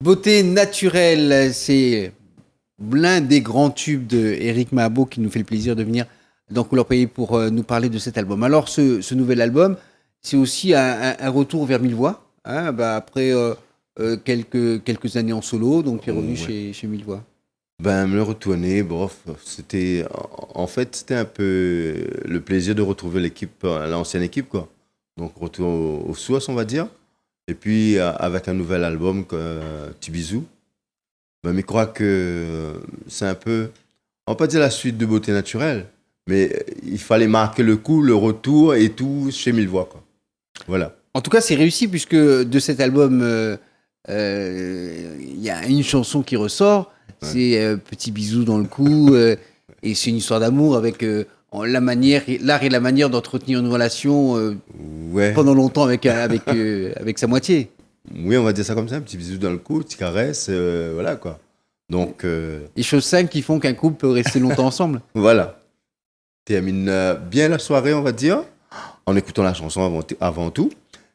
Beauté naturelle, c'est l'un des grands tubes de Éric Mahabo qui nous fait le plaisir de venir dans Couleur Pays pour nous parler de cet album. Alors, ce nouvel album, c'est aussi un retour vers Millevoix, hein, après quelques années en solo, donc tu es revenu chez Millevoix. Ben, me retourner, bof, c'était, en fait, c'était un peu le plaisir de retrouver l'équipe, l'ancienne équipe, quoi. Donc, retour aux sources, on va dire. Et puis, avec un nouvel album, Petit Bisou, ben, mais je crois que c'est un peu, on va pas dire la suite de Beauté naturelle, mais il fallait marquer le coup, le retour et tout chez Millevoix, quoi. Voilà. En tout cas, c'est réussi puisque de cet album, il y a une chanson qui ressort, Ouais. c'est Petit bisou dans le cou, et c'est une histoire d'amour avec l'art et la manière d'entretenir une relation Ouais. pendant longtemps avec sa moitié. Oui, on va dire ça comme ça, un petit bisou dans le cou, petite caresse, voilà, quoi. Donc, Les choses simples qui font qu'un couple peut rester longtemps ensemble. voilà. Termine bien la soirée, on va dire, en écoutant la chanson avant tout.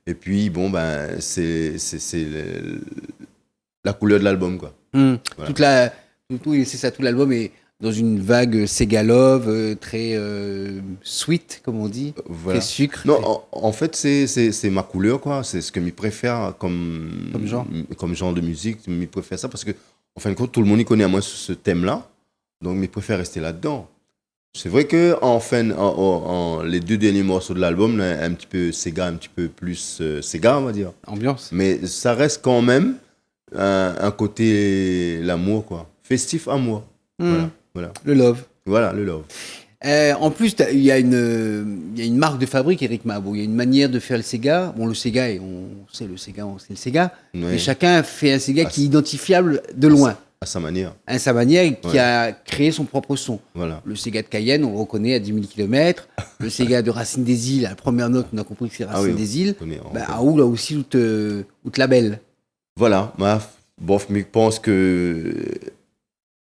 Et puis, bon, ben, c'est la couleur de l'album, quoi. Voilà. C'est ça, tout l'album est dans une vague Sega Love, très sweet, comme on dit, Voilà. très sucre. Non, en fait, c'est ma couleur, quoi. C'est ce que je préfère comme genre de musique. Je préfère ça parce que, en fin de compte, tout le monde y connaît à moi ce thème-là. Donc, je préfère rester là-dedans. C'est vrai que les deux derniers morceaux de l'album, un petit peu Sega, un petit peu plus Sega, on va dire. Ambiance. Mais ça reste quand même un côté l'amour, quoi. Festif amour. Voilà. Le love. Voilà, le love. En plus, il y a une marque de fabrique, Éric Mahabo. Il y a une manière de faire le Sega. Bon, le Sega, on sait le Sega, c'est le Sega. Ouais. Mais chacun fait un Sega qui est identifiable de loin. À sa manière. À sa manière, qui a créé son propre son. Voilà. Le Sega de Cayenne, on le reconnaît à 10 000 km. Le Sega de Racine des Îles, à la première note, on a compris que c'est Racine des Îles. À Oul, là aussi, out label. Voilà. Bof, mais je pense que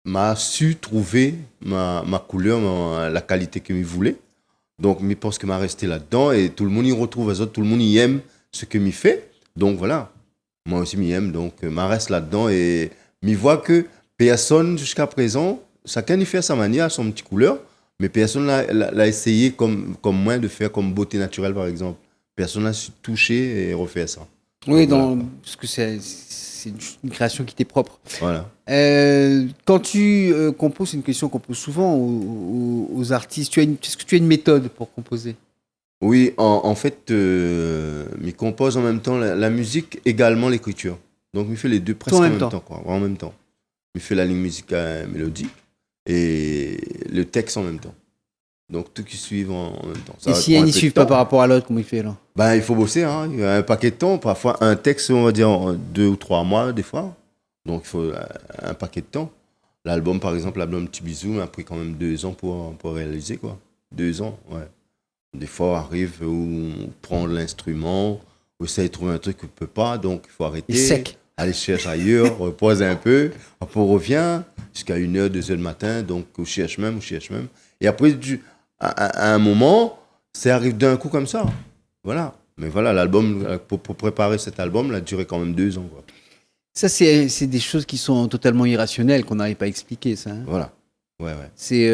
m'a su trouver ma couleur, la qualité que je voulais. Donc, je pense que m'a resté là-dedans et tout le monde y retrouve les autres, tout le monde y aime ce que je fais. Donc, voilà. Moi aussi, m'y aime. Donc, je reste là-dedans et je vois que personne, jusqu'à présent, chacun y fait à sa manière, à son petit couleur, mais personne l'a essayé comme moi de faire comme Beauté naturelle, par exemple. Personne n'a su toucher et refaire ça. Oui, voilà. parce que c'est une création qui t'est propre. Voilà. Quand tu composes, c'est une question qu'on pose souvent aux artistes. Est-ce que tu as une méthode pour composer? Oui, en fait, je compose en même temps la musique, également l'écriture. Donc, je fais les deux presque en même temps, quoi, en même temps. Je fais la ligne musicale mélodique et le texte en même temps. Donc, tout qui suit en même temps. Et si un n'y suit pas par rapport à l'autre, comment il fait là? Ben, il faut bosser, hein. Il y a un paquet de temps. Parfois, un texte, on va dire, en 2 ou 3 mois, des fois. Donc, il faut un paquet de temps. L'album, par exemple, l'album Petit Bisou m'a pris quand même 2 ans pour réaliser, quoi. 2 ans, ouais. Des fois, arrive où on prend l'instrument, on essaie de trouver un truc qu'on ne peut pas, donc il faut arrêter. Sec. Aller chercher ailleurs, repose un peu. Après, on revient jusqu'à 1h, 2h du matin, donc on cherche même. Et après, à un moment, ça arrive d'un coup comme ça. Voilà. Mais voilà, l'album, pour préparer cet album, il a duré quand même 2 ans, quoi. Ça, c'est des choses qui sont totalement irrationnelles, qu'on n'arrive pas à expliquer, ça. Hein. Voilà. Ouais. C'est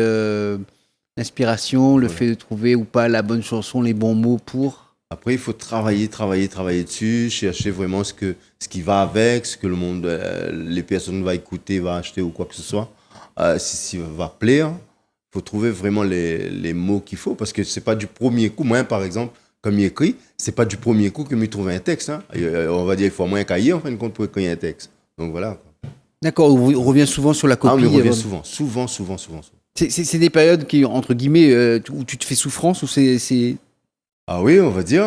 l'inspiration, le fait de trouver ou pas la bonne chanson, les bons mots pour. Après, il faut travailler dessus, chercher vraiment ce qui va avec, ce que le monde, les personnes vont écouter, vont acheter ou quoi que ce soit, si va plaire. Il faut trouver vraiment les mots qu'il faut, parce que c'est pas du premier coup. Moi, par exemple, comme il écrit, c'est pas du premier coup que je trouve un texte. Hein. On va dire, il faut moins cahier, en fin de compte, pour écrire un texte. Donc voilà. D'accord, on revient souvent sur la copie. Ah, on revient souvent. C'est des périodes qui, entre guillemets, où tu te fais souffrance, ou c'est... Ah oui, on va dire,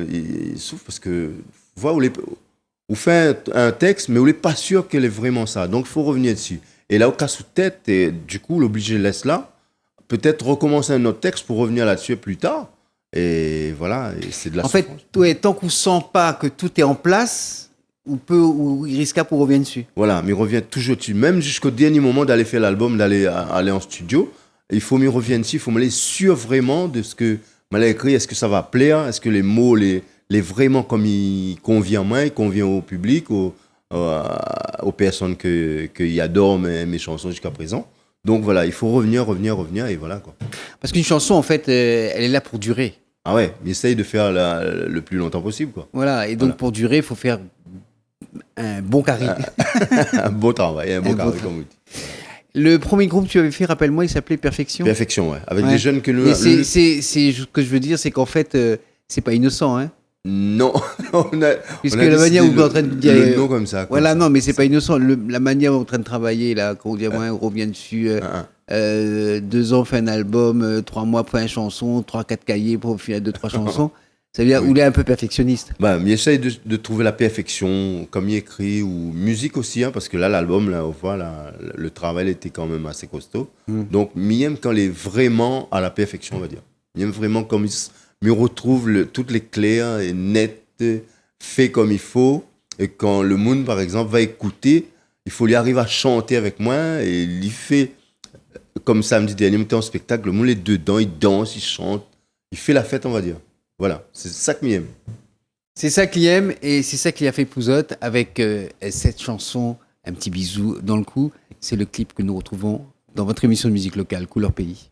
il souffre parce que vous faites un texte, mais vous n'êtes pas sûr qu'elle est vraiment ça. Donc, il faut revenir dessus. Et là, au cas sous tête, et du coup, l'obligé laisse là. Peut-être recommencer un autre texte pour revenir là-dessus plus tard. Et voilà, et c'est de la souffrance. En fait, tant qu'on ne sent pas que tout est en place, ou il risque pour revenir dessus. Voilà, mais il revient toujours dessus. Même jusqu'au dernier moment d'aller faire l'album, aller en studio, il faut m'y revenir dessus. Il faut me laisser sûr vraiment de ce que m'a écrit. Est-ce que ça va plaire? Est-ce que les mots, les vraiment comme il convient à moi, il convient au public, aux personnes qui adorent mes chansons jusqu'à présent. Donc voilà, il faut revenir, et voilà quoi. Parce qu'une chanson, en fait, elle est là pour durer. Ah ouais, mais essaye de faire le plus longtemps possible quoi. Voilà, et donc Voilà. pour durer, il faut faire un bon carré. Un beau travail, un beau beau carré travail. comme vous dites. Le premier groupe que tu avais fait, rappelle-moi, il s'appelait Perfection. Perfection, ouais. Avec Ouais. des jeunes que nous... Et c'est ce que je veux dire, c'est qu'en fait, c'est pas innocent, hein. Non, Puisque on a la manière où décidé vous êtes en train de dire. le nom comme ça. Comme Voilà, ça. non, mais c'est pas innocent. La manière où on est en train de travailler, là, quand on dit, ouais, on revient dessus. Ah, 2 ans, fait un album, 3 mois, après une chanson, 3-4 cahiers pour finir 2-3 chansons. Ça veut dire, Oui. où il est un peu perfectionniste. Bah, mais essaye de trouver la perfection, comme il écrit, ou musique aussi, hein, parce que là, l'album, là, on voit, là, le travail était quand même assez costaud. Donc, m'aime quand il est vraiment à la perfection, on va dire. M'aime vraiment comme il retrouve toutes les clés hein, et net, fait comme il faut. Et quand le monde, par exemple, va écouter, il faut lui arriver à chanter avec moi, et il fait, comme samedi dernier, on était en spectacle, le monde est dedans, il danse, il chante, il fait la fête, on va dire. Voilà, c'est ça que m'aime. C'est ça qu'il aime et c'est ça qu'il a fait Pouzotte avec cette chanson, Un petit bisou dans le cou. C'est le clip que nous retrouvons dans votre émission de musique locale, Couleur Pays.